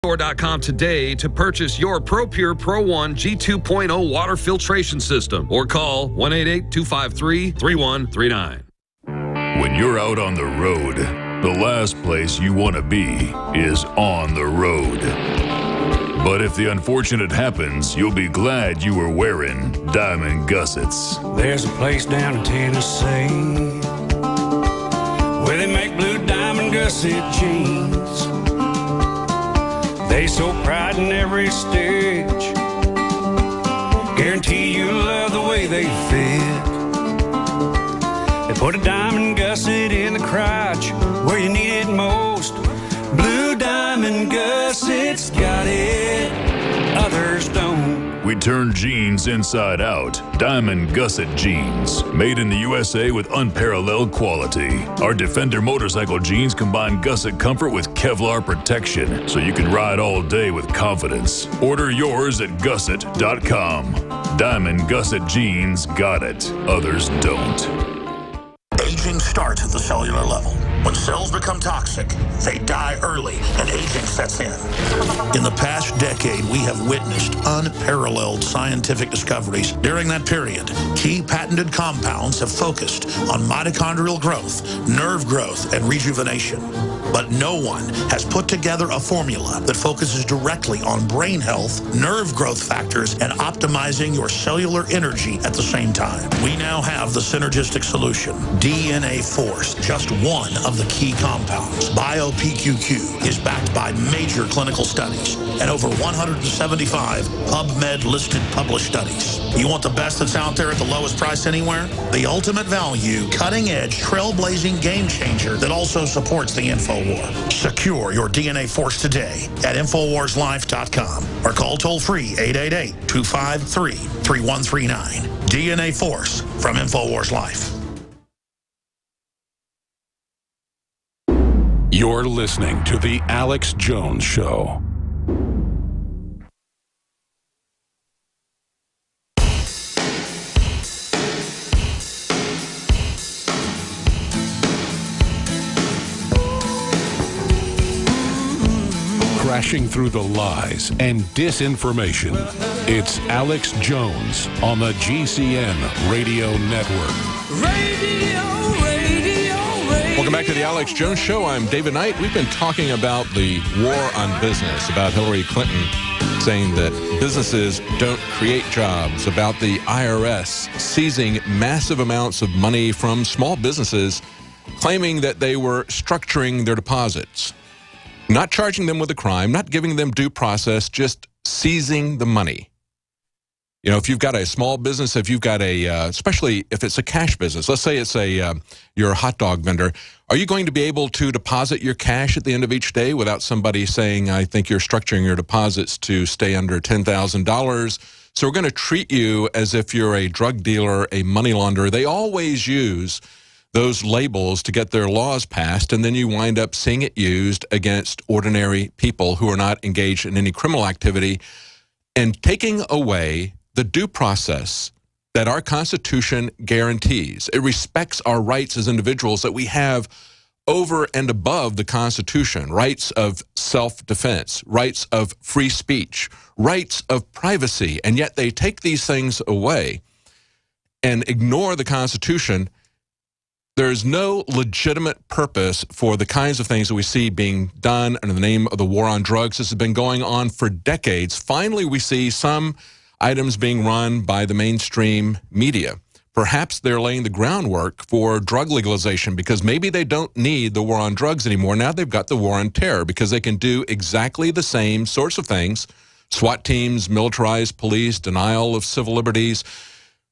Store.com today to purchase your ProPure Pro 1 G2.0 water filtration system or call 1-888-253-3139. When you're out on the road, the last place you want to be is on the road. But if the unfortunate happens, you'll be glad you were wearing diamond gussets. There's a place down in Tennessee where they make blue diamond gusset jeans. They so pride in every stitch, guarantee you'll love the way they fit. They put a diamond gusset in the crotch where you need it most. Blue diamond gussets got it, others don't. We turn jeans inside out. Diamond Gusset Jeans. Made in the USA with unparalleled quality. Our Defender motorcycle jeans combine gusset comfort with Kevlar protection, so you can ride all day with confidence. Order yours at gusset.com. Diamond Gusset Jeans got it. Others don't. Aging starts at the cellular level. When cells become toxic, they die early and aging sets in. In the past decade, we have witnessed unparalleled scientific discoveries. During that period, key patented compounds have focused on mitochondrial growth, nerve growth, and rejuvenation. But no one has put together a formula that focuses directly on brain health, nerve growth factors, and optimizing your cellular energy at the same time. We now have the synergistic solution, DNA Force, just one of the key compounds. BioPQQ is backed by major clinical studies and over 175 PubMed-listed published studies. You want the best that's out there at the lowest price anywhere? The ultimate value, cutting-edge, trailblazing game changer that also supports the InfoWar. Secure your DNA Force today at InfoWarsLife.com or call toll-free 888-253-3139. DNA Force from InfoWars Life. You're listening to The Alex Jones Show. Crashing through the lies and disinformation, it's Alex Jones on the GCN Radio Network. Welcome back to the Alex Jones Show. I'm David Knight. We've been talking about the war on business, about Hillary Clinton saying that businesses don't create jobs, about the IRS seizing massive amounts of money from small businesses, claiming that they were structuring their deposits, not charging them with a crime, not giving them due process, just seizing the money. You know, if you've got a small business, if you've got a, especially if it's a cash business, let's say it's you're a hot dog vendor, are you going to be able to deposit your cash at the end of each day without somebody saying, I think you're structuring your deposits to stay under $10,000? So we're going to treat you as if you're a drug dealer, a money launderer. They always use those labels to get their laws passed, and then you wind up seeing it used against ordinary people who are not engaged in any criminal activity, and taking away the due process that our Constitution guarantees. It respects our rights as individuals that we have over and above the Constitution, rights of self-defense, rights of free speech, rights of privacy, and yet they take these things away and ignore the Constitution. There's no legitimate purpose for the kinds of things that we see being done under the name of the war on drugs. This has been going on for decades. Finally, we see some items being run by the mainstream media. Perhaps they're laying the groundwork for drug legalization because maybe they don't need the war on drugs anymore. Now they've got the war on terror because they can do exactly the same sorts of things. SWAT teams, militarized police, denial of civil liberties,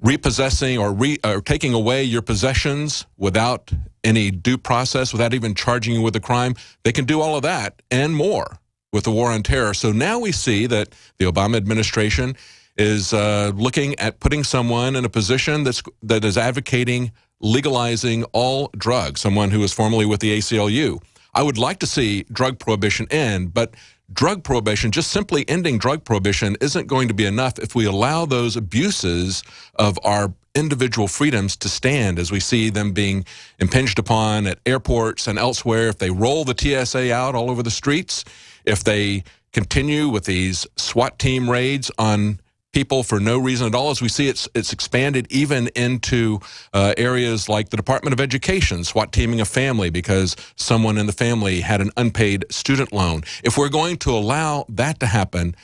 repossessing or taking away your possessions without any due process, without even charging you with a crime. They can do all of that and more with the war on terror. So now we see that the Obama administration is looking at putting someone in a position that is advocating legalizing all drugs, someone who was formerly with the ACLU. I would like to see drug prohibition end, but drug prohibition, just simply ending drug prohibition, isn't going to be enough if we allow those abuses of our individual freedoms to stand as we see them being impinged upon at airports and elsewhere. If they roll the TSA out all over the streets, if they continue with these SWAT team raids on people for no reason at all. As we see, it's expanded even into areas like the Department of Education, SWAT teaming a family because someone in the family had an unpaid student loan. If we're going to allow that to happen,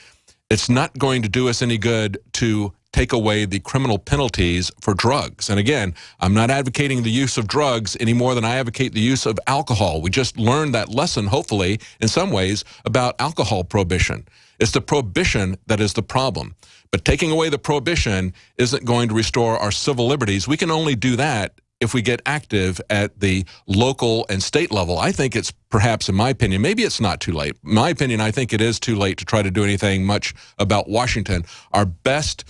it's not going to do us any good to take away the criminal penalties for drugs. And again, I'm not advocating the use of drugs any more than I advocate the use of alcohol. We just learned that lesson, hopefully, in some ways, about alcohol prohibition. It's the prohibition that is the problem. But taking away the prohibition isn't going to restore our civil liberties. We can only do that if we get active at the local and state level. I think it's perhaps, in my opinion, maybe it's not too late. In my opinion, I think it is too late to try to do anything much about Washington. Our best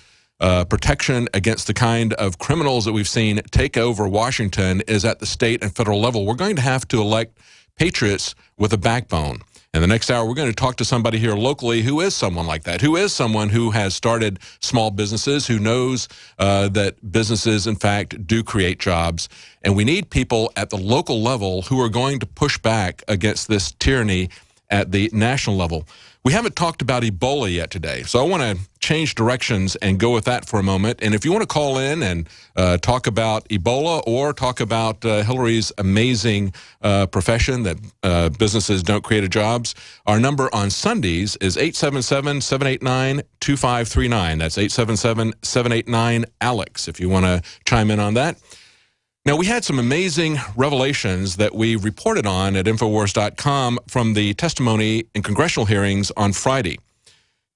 protection against the kind of criminals that we've seen take over Washington is at the state and federal level. We're going to have to elect patriots with a backbone. In the next hour, we're going to talk to somebody here locally who is someone like that, who is someone who has started small businesses, who knows that businesses, in fact, do create jobs. And we need people at the local level who are going to push back against this tyranny at the national level. We haven't talked about Ebola yet today, so I want to change directions and go with that for a moment. And if you want to call in and talk about Ebola or talk about Hillary's amazing profession that businesses don't create jobs, our number on Sundays is 877-789-2539. That's 877-789-ALEX if you want to chime in on that. Now, we had some amazing revelations that we reported on at Infowars.com from the testimony in congressional hearings on Friday.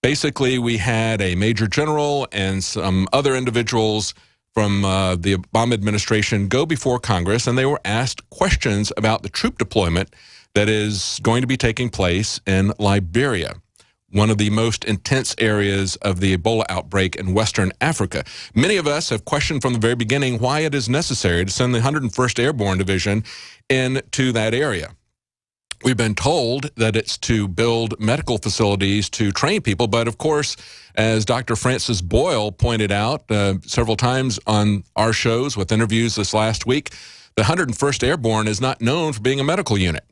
Basically, we had a major general and some other individuals from the Obama administration go before Congress, and they were asked questions about the troop deployment that is going to be taking place in Liberia, one of the most intense areas of the Ebola outbreak in Western Africa. Many of us have questioned from the very beginning why it is necessary to send the 101st Airborne Division into that area. We've been told that it's to build medical facilities to train people, but of course, as Dr. Francis Boyle pointed out several times on our shows with interviews this last week, the 101st Airborne is not known for being a medical unit.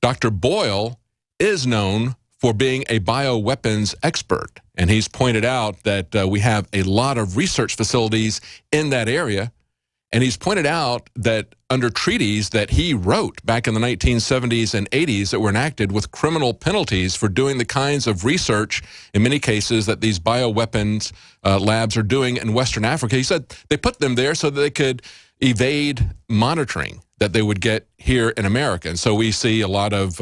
Dr. Boyle is known for being a bioweapons expert. And he's pointed out that we have a lot of research facilities in that area. And he's pointed out that under treaties that he wrote back in the 1970s and 80s that were enacted with criminal penalties for doing the kinds of research, in many cases, that these bioweapons labs are doing in Western Africa. He said they put them there so that they could evade monitoring that they would get here in America. And so we see a lot of,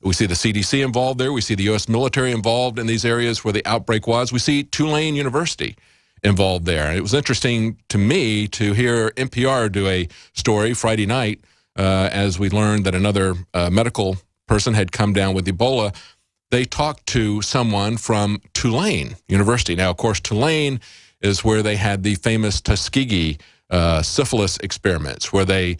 we see the CDC involved there. We see the U.S. military involved in these areas where the outbreak was. We see Tulane University involved there. And it was interesting to me to hear NPR do a story Friday night as we learned that another medical person had come down with Ebola. They talked to someone from Tulane University. Now, of course, Tulane is where they had the famous Tuskegee syphilis experiments, where they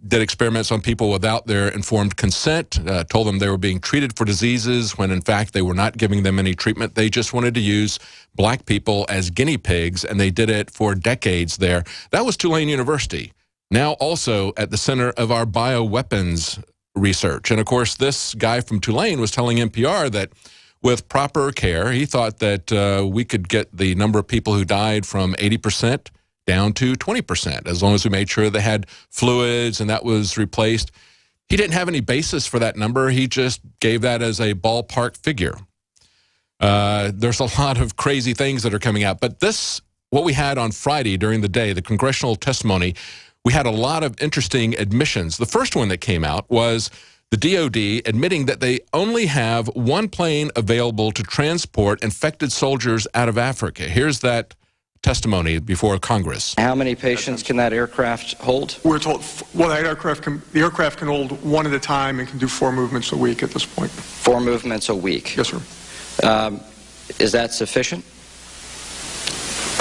did experiments on people without their informed consent, told them they were being treated for diseases when in fact they were not giving them any treatment. They just wanted to use black people as guinea pigs, and they did it for decades there. That was Tulane University, now also at the center of our bioweapons research. And of course, this guy from Tulane was telling NPR that with proper care, he thought that we could get the number of people who died from 80% down to 20%, as long as we made sure they had fluids and that was replaced. He didn't have any basis for that number. He just gave that as a ballpark figure. There's a lot of crazy things that are coming out. But this, what we had on Friday during the day, the congressional testimony, we had a lot of interesting admissions. The first one that came out was the DOD admitting that they only have one plane available to transport infected soldiers out of Africa. Here's that testimony before Congress. How many patients can that aircraft hold? We're told, well, the aircraft can hold one at a time and can do 4 movements a week at this point. 4 movements a week? Yes, sir. Is that sufficient?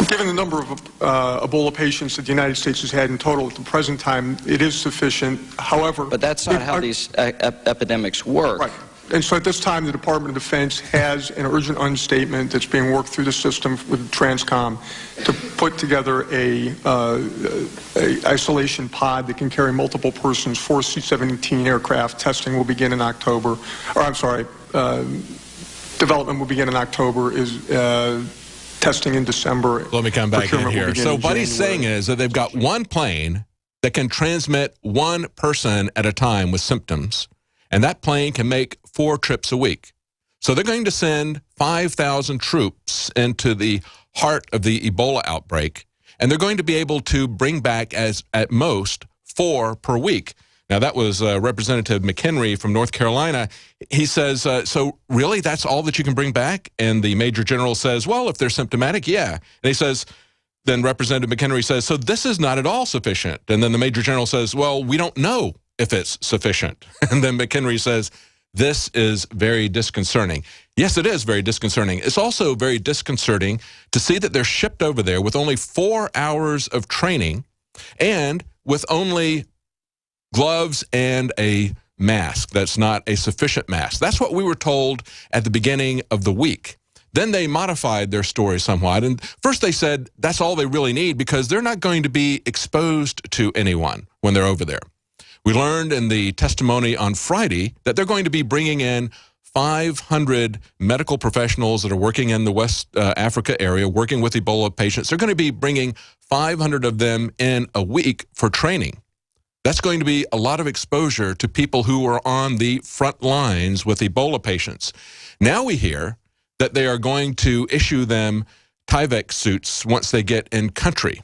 Given the number of Ebola patients that the United States has had in total at the present time, it is sufficient. However... But that's not how these epidemics work. Right. And so at this time, the Department of Defense has an urgent understatement that's being worked through the system with Transcom to put together a isolation pod that can carry multiple persons for C-17 aircraft. Testing will begin in October. Or I'm sorry, development will begin in October. Testing in December. Let me come back in here. So what he's saying is that they've got one plane that can transmit one person at a time with symptoms, and that plane can make 4 trips a week. So they're going to send 5,000 troops into the heart of the Ebola outbreak, and they're going to be able to bring back, as at most, 4 per week. Now, that was Representative McHenry from North Carolina. He says, so really, that's all that you can bring back? And the Major General says, well, if they're symptomatic, yeah. And he says, then Representative McHenry says, so this is not at all sufficient. And then the Major General says, well, we don't know if it's sufficient. And then McHenry says, this is very disconcerting. Yes, it is very disconcerting. It's also very disconcerting to see that they're shipped over there with only 4 hours of training and with only gloves and a mask. That's not a sufficient mask. That's what we were told at the beginning of the week. Then they modified their story somewhat. And first they said that's all they really need because they're not going to be exposed to anyone when they're over there. We learned in the testimony on Friday that they're going to be bringing in 500 medical professionals that are working in the West Africa area, working with Ebola patients. They're going to be bringing 500 of them in a week for training. That's going to be a lot of exposure to people who are on the front lines with Ebola patients. Now we hear that they are going to issue them Tyvek suits once they get in country.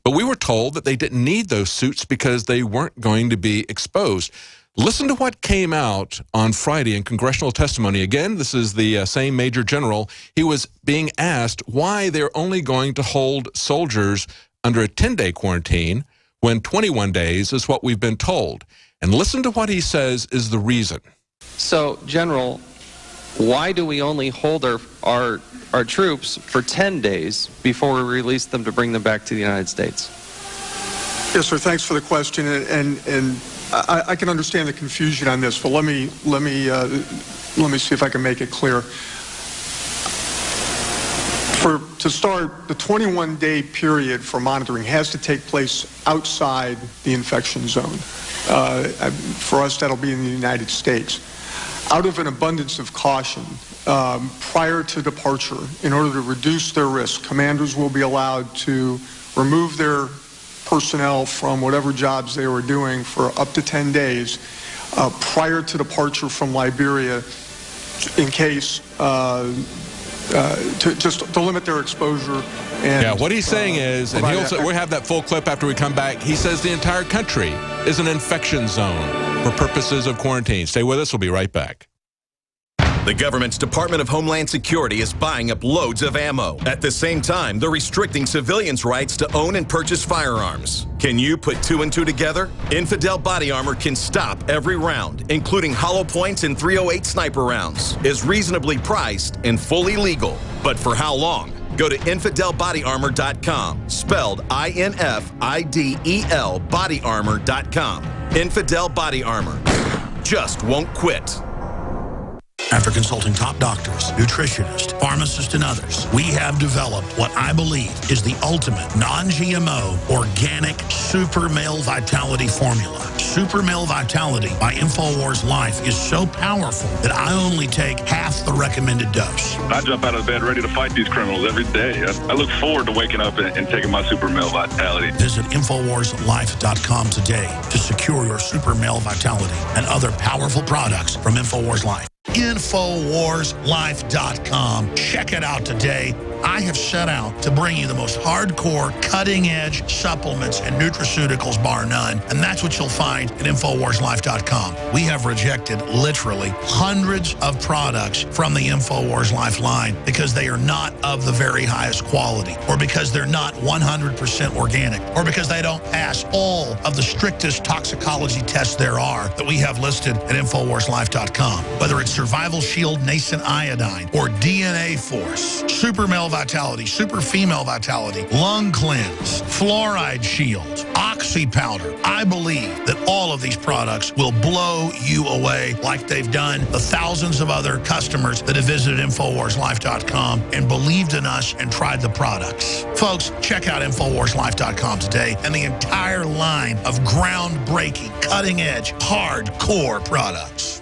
But we were told that they didn't need those suits because they weren't going to be exposed. Listen to what came out on Friday in congressional testimony. Again, this is the same Major General. He was being asked why they're only going to hold soldiers under a 10-day quarantine when 21 days is what we've been told. And listen to what he says is the reason. So, General, why do we only hold our troops for 10 days before we release them to bring them back to the United States? Yes, sir. Thanks for the question. And I can understand the confusion on this, but let me see if I can make it clear. To start, the 21-day period for monitoring has to take place outside the infection zone. For us, that'll be in the United States. Out of an abundance of caution, prior to departure, in order to reduce their risk, commanders will be allowed to remove their personnel from whatever jobs they were doing for up to 10 days prior to departure from Liberia in case to limit their exposure. And, yeah, what he's saying is, and we'll have that full clip after we come back, he says the entire country is an infection zone for purposes of quarantine. Stay with us. We'll be right back. The government's Department of Homeland Security is buying up loads of ammo. At the same time, they're restricting civilians' rights to own and purchase firearms. Can you put 2 and 2 together? Infidel Body Armor can stop every round, including hollow points and .308 sniper rounds. Is reasonably priced and fully legal. But for how long? Go to InfidelBodyArmor.com, spelled INFIDEL bodyarmor.com. Infidel Body Armor. Just won't quit. After consulting top doctors, nutritionists, pharmacists, and others, we have developed what I believe is the ultimate non-GMO organic Super Male Vitality formula. Super Male Vitality by InfoWars Life is so powerful that I only take half the recommended dose. I jump out of bed ready to fight these criminals every day. I look forward to waking up and taking my Super Male Vitality. Visit InfoWarsLife.com today to secure your Super Male Vitality and other powerful products from InfoWars Life. InfoWarsLife.com. Check it out today. I have set out to bring you the most hardcore, cutting-edge supplements and nutraceuticals, bar none. And that's what you'll find at InfoWarsLife.com. We have rejected literally hundreds of products from the InfoWars Life line because they are not of the very highest quality, or because they're not 100% organic, or because they don't pass all of the strictest toxicology tests there are that we have listed at InfoWarsLife.com. Whether it's Survival Shield Nascent Iodine or DNA Force, Super Male Vitality, Super Female Vitality, Lung Cleanse, Fluoride Shield, Oxy Powder. I believe that all of these products will blow you away like they've done the thousands of other customers that have visited InfoWarsLife.com and believed in us and tried the products. Folks, check out InfoWarsLife.com today and the entire line of groundbreaking, cutting-edge, hardcore products.